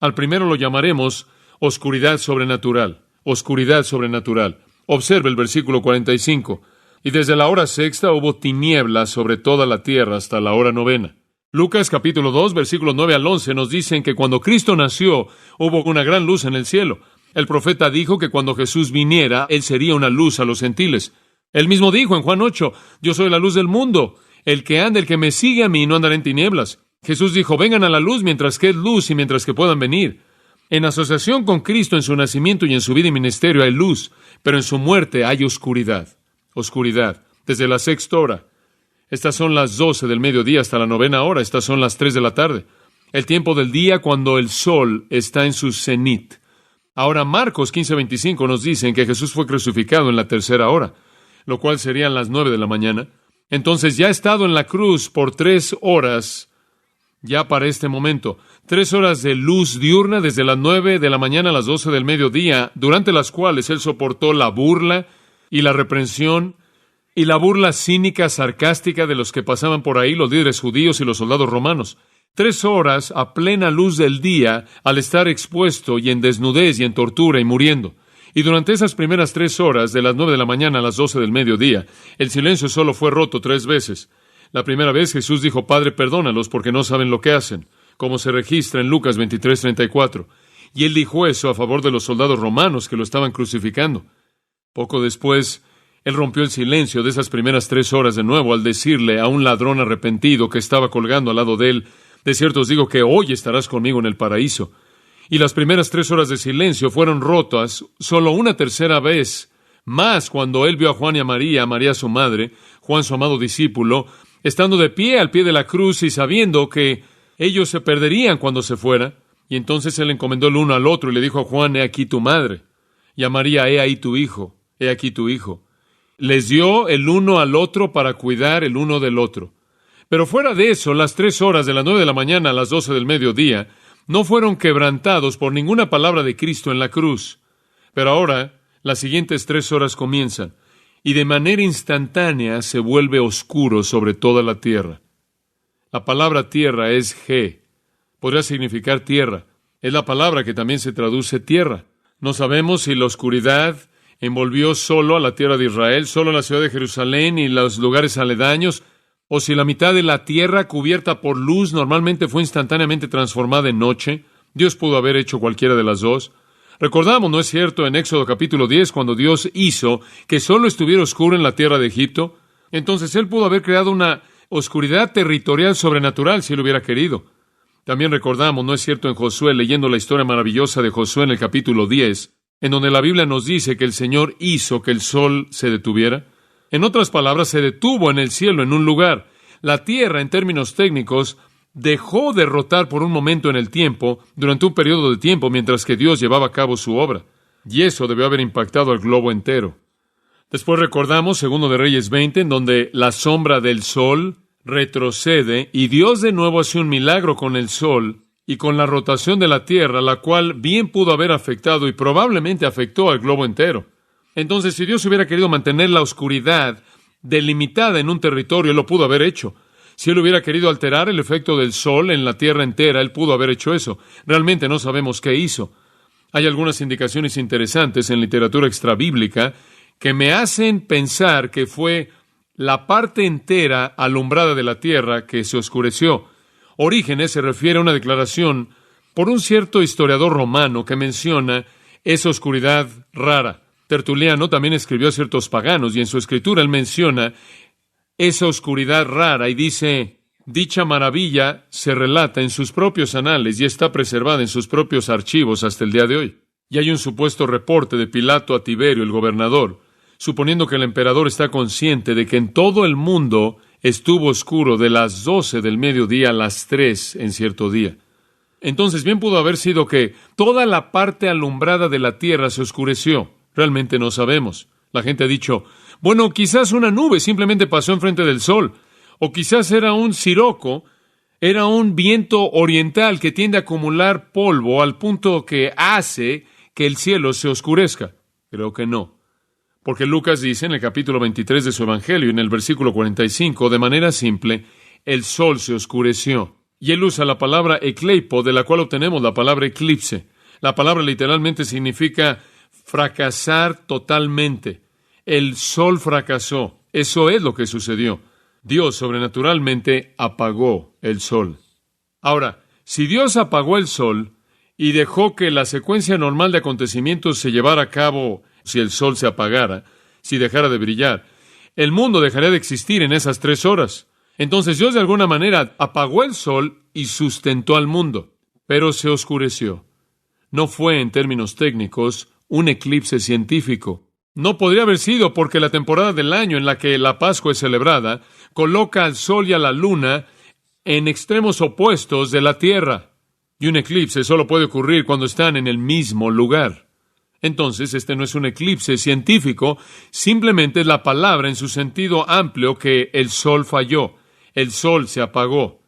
Al primero lo llamaremos oscuridad sobrenatural. Oscuridad sobrenatural. Observe el versículo 45. Y desde la hora sexta hubo tinieblas sobre toda la tierra hasta la hora novena. Lucas capítulo 2, versículos 9 al 11 nos dicen que cuando Cristo nació hubo una gran luz en el cielo. El profeta dijo que cuando Jesús viniera, Él sería una luz a los gentiles. Él mismo dijo en Juan 8, yo soy la luz del mundo. El que me sigue a mí no andará en tinieblas. Jesús dijo, vengan a la luz mientras que es luz y mientras que puedan venir. En asociación con Cristo en su nacimiento y en su vida y ministerio hay luz, pero en su muerte hay oscuridad. Oscuridad. Desde la sexta hora. Estas son las 12 del mediodía hasta la novena hora. Estas son las 3 de la tarde. El tiempo del día cuando el sol está en su cenit. Ahora Marcos 15:25 nos dicen que Jesús fue crucificado en la tercera hora, lo cual serían las 9 de la mañana. Entonces ya ha estado en la cruz por 3 horas, ya para este momento. 3 horas de luz diurna desde las 9 de la mañana a las 12 del mediodía, durante las cuales Él soportó la burla y la reprensión y la burla cínica, sarcástica de los que pasaban por ahí, los líderes judíos y los soldados romanos. 3 horas a plena luz del día al estar expuesto y en desnudez y en tortura y muriendo. Y durante esas primeras 3 horas, de las 9 de la mañana a las 12 del mediodía, el silencio solo fue roto 3 veces. La primera vez Jesús dijo, Padre, perdónalos porque no saben lo que hacen, como se registra en Lucas 23:34. Y Él dijo eso a favor de los soldados romanos que lo estaban crucificando. Poco después, Él rompió el silencio de esas primeras 3 horas de nuevo al decirle a un ladrón arrepentido que estaba colgando al lado de Él, de cierto os digo que hoy estarás conmigo en el paraíso. Y las primeras 3 horas de silencio fueron rotas solo una tercera vez más cuando Él vio a Juan y a María su madre, Juan su amado discípulo, estando de pie al pie de la cruz y sabiendo que ellos se perderían cuando se fuera. Y entonces Él encomendó el uno al otro y le dijo a Juan, he aquí tu madre, y a María, he ahí tu hijo, he aquí tu hijo. Les dio el uno al otro para cuidar el uno del otro. Pero fuera de eso, las 3 horas de las 9 de la mañana a las 12 del mediodía no fueron quebrantados por ninguna palabra de Cristo en la cruz. Pero ahora, las siguientes 3 horas comienzan, y de manera instantánea se vuelve oscuro sobre toda la tierra. La palabra tierra es G. Podría significar tierra. Es la palabra que también se traduce tierra. No sabemos si la oscuridad envolvió solo a la tierra de Israel, solo a la ciudad de Jerusalén y los lugares aledaños, o si la mitad de la tierra cubierta por luz normalmente fue instantáneamente transformada en noche. Dios pudo haber hecho cualquiera de las dos. Recordamos, ¿no es cierto?, en Éxodo capítulo 10, cuando Dios hizo que solo estuviera oscuro en la tierra de Egipto. Entonces Él pudo haber creado una oscuridad territorial sobrenatural si Él hubiera querido. También recordamos, ¿no es cierto?, en Josué, leyendo la historia maravillosa de Josué en el capítulo 10, en donde la Biblia nos dice que el Señor hizo que el sol se detuviera. En otras palabras, se detuvo en el cielo en un lugar. La tierra, en términos técnicos, dejó de rotar por un momento en el tiempo, durante un periodo de tiempo, mientras que Dios llevaba a cabo su obra. Y eso debió haber impactado al globo entero. Después recordamos, segundo de Reyes 20, en donde la sombra del sol retrocede y Dios de nuevo hace un milagro con el sol y con la rotación de la tierra, la cual bien pudo haber afectado y probablemente afectó al globo entero. Entonces, si Dios hubiera querido mantener la oscuridad delimitada en un territorio, Él lo pudo haber hecho. Si Él hubiera querido alterar el efecto del sol en la tierra entera, Él pudo haber hecho eso. Realmente no sabemos qué hizo. Hay algunas indicaciones interesantes en literatura extrabíblica que me hacen pensar que fue la parte entera alumbrada de la tierra que se oscureció. Orígenes se refiere a una declaración por un cierto historiador romano que menciona esa oscuridad rara. Tertuliano también escribió a ciertos paganos y en su escritura él menciona esa oscuridad rara y dice, dicha maravilla se relata en sus propios anales y está preservada en sus propios archivos hasta el día de hoy. Y hay un supuesto reporte de Pilato a Tiberio, el gobernador, suponiendo que el emperador está consciente de que en todo el mundo estuvo oscuro de las 12 del mediodía a las 3 en cierto día. Entonces bien pudo haber sido que toda la parte alumbrada de la tierra se oscureció. Realmente no sabemos. La gente ha dicho, bueno, quizás una nube simplemente pasó enfrente del sol, o quizás era un siroco, era un viento oriental que tiende a acumular polvo al punto que hace que el cielo se oscurezca. Creo que no. Porque Lucas dice en el capítulo 23 de su Evangelio, en el versículo 45, de manera simple, el sol se oscureció. Y él usa la palabra ekleipo, de la cual obtenemos la palabra eclipse. La palabra literalmente significa fracasar totalmente. El sol fracasó. Eso es lo que sucedió. Dios sobrenaturalmente apagó el sol. Ahora, si Dios apagó el sol y dejó que la secuencia normal de acontecimientos se llevara a cabo si el sol se apagara, si dejara de brillar, el mundo dejaría de existir en esas 3 horas. Entonces Dios de alguna manera apagó el sol y sustentó al mundo, pero se oscureció. No fue, en términos técnicos, un eclipse científico. No podría haber sido porque la temporada del año en la que la Pascua es celebrada coloca al sol y a la luna en extremos opuestos de la Tierra. Y un eclipse solo puede ocurrir cuando están en el mismo lugar. Entonces, este no es un eclipse científico, simplemente es la palabra en su sentido amplio que el sol falló. El sol se apagó.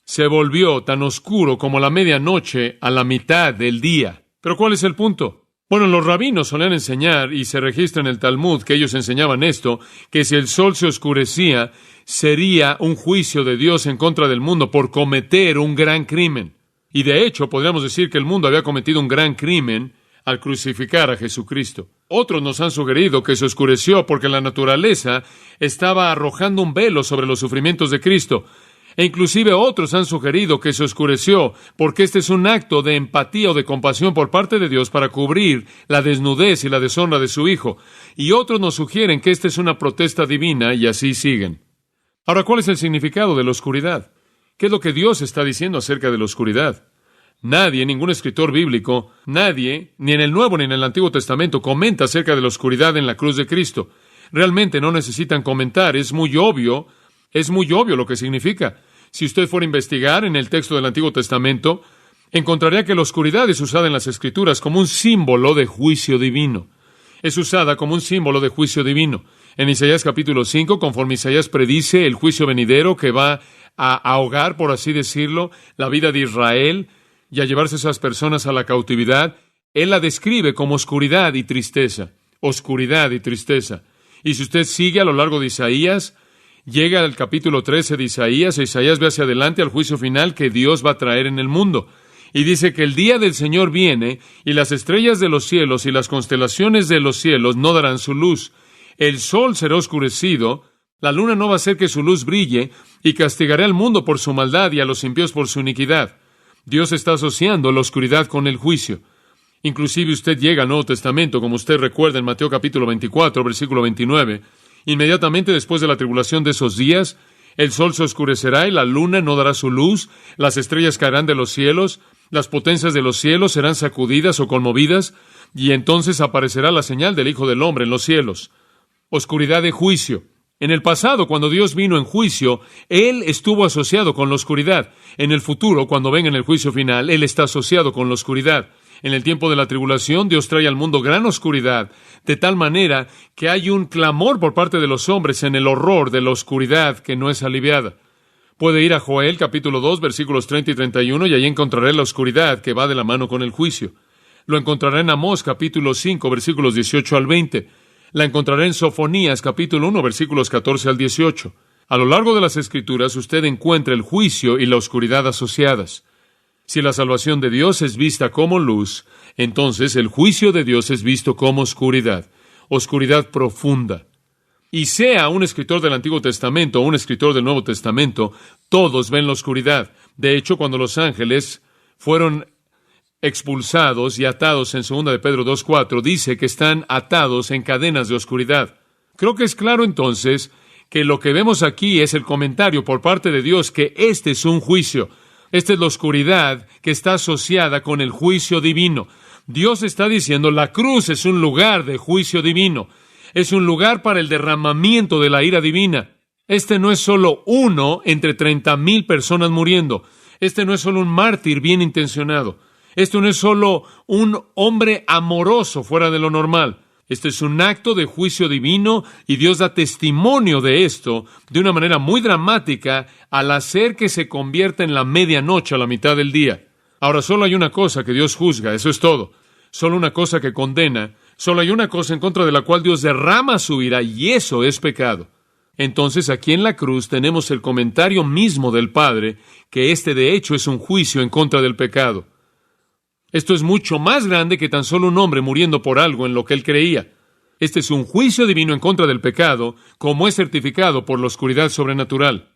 Se volvió tan oscuro como la medianoche a la mitad del día. ¿Pero cuál es el punto? Bueno, los rabinos solían enseñar, y se registra en el Talmud que ellos enseñaban esto, que si el sol se oscurecía, sería un juicio de Dios en contra del mundo por cometer un gran crimen. Y de hecho, podríamos decir que el mundo había cometido un gran crimen al crucificar a Jesucristo. Otros nos han sugerido que se oscureció porque la naturaleza estaba arrojando un velo sobre los sufrimientos de Cristo. E inclusive otros han sugerido que se oscureció porque este es un acto de empatía o de compasión por parte de Dios para cubrir la desnudez y la deshonra de su Hijo. Y otros nos sugieren que esta es una protesta divina y así siguen. Ahora, ¿cuál es el significado de la oscuridad? ¿Qué es lo que Dios está diciendo acerca de la oscuridad? Nadie, ningún escritor bíblico, nadie, ni en el Nuevo ni en el Antiguo Testamento, comenta acerca de la oscuridad en la cruz de Cristo. Realmente no necesitan comentar, es muy obvio lo que significa. Si usted fuera a investigar en el texto del Antiguo Testamento, encontraría que la oscuridad es usada en las Escrituras como un símbolo de juicio divino. Es usada como un símbolo de juicio divino. En Isaías capítulo 5, conforme Isaías predice el juicio venidero que va a ahogar, por así decirlo, la vida de Israel y a llevarse esas personas a la cautividad, él la describe como oscuridad y tristeza. Oscuridad y tristeza. Y si usted sigue a lo largo de Isaías, llega al capítulo 13 de Isaías, e Isaías ve hacia adelante al juicio final que Dios va a traer en el mundo. Y dice que el día del Señor viene, y las estrellas de los cielos y las constelaciones de los cielos no darán su luz. El sol será oscurecido, la luna no va a hacer que su luz brille, y castigará al mundo por su maldad y a los impíos por su iniquidad. Dios está asociando la oscuridad con el juicio. Inclusive usted llega al Nuevo Testamento, como usted recuerda en Mateo capítulo 24, versículo 29. Inmediatamente después de la tribulación de esos días, el sol se oscurecerá y la luna no dará su luz, las estrellas caerán de los cielos, las potencias de los cielos serán sacudidas o conmovidas, y entonces aparecerá la señal del Hijo del Hombre en los cielos. Oscuridad de juicio. En el pasado, cuando Dios vino en juicio, Él estuvo asociado con la oscuridad. En el futuro, cuando venga en el juicio final, Él está asociado con la oscuridad. En el tiempo de la tribulación, Dios trae al mundo gran oscuridad, de tal manera que hay un clamor por parte de los hombres en el horror de la oscuridad que no es aliviada. Puede ir a Joel, capítulo 2, versículos 30 y 31, y allí encontraré la oscuridad que va de la mano con el juicio. Lo encontrará en Amós, capítulo 5, versículos 18 al 20. La encontrará en Sofonías, capítulo 1, versículos 14 al 18. A lo largo de las Escrituras, usted encuentra el juicio y la oscuridad asociadas. Si la salvación de Dios es vista como luz, entonces el juicio de Dios es visto como oscuridad, oscuridad profunda. Y sea un escritor del Antiguo Testamento o un escritor del Nuevo Testamento, todos ven la oscuridad. De hecho, cuando los ángeles fueron expulsados y atados en 2 de Pedro 2:4, dice que están atados en cadenas de oscuridad. Creo que es claro entonces que lo que vemos aquí es el comentario por parte de Dios que este es un juicio. Esta es la oscuridad que está asociada con el juicio divino. Dios está diciendo, la cruz es un lugar de juicio divino. Es un lugar para el derramamiento de la ira divina. Este no es solo uno entre 30,000 personas muriendo. Este no es solo un mártir bien intencionado. Esto no es solo un hombre amoroso fuera de lo normal. Este es un acto de juicio divino y Dios da testimonio de esto de una manera muy dramática al hacer que se convierta en la medianoche a la mitad del día. Ahora, solo hay una cosa que Dios juzga, eso es todo. Solo una cosa que condena. Solo hay una cosa en contra de la cual Dios derrama su ira y eso es pecado. Entonces, aquí en la cruz tenemos el comentario mismo del Padre, que de hecho es un juicio en contra del pecado. Esto es mucho más grande que tan solo un hombre muriendo por algo en lo que él creía. Este es un juicio divino en contra del pecado, como es certificado por la oscuridad sobrenatural.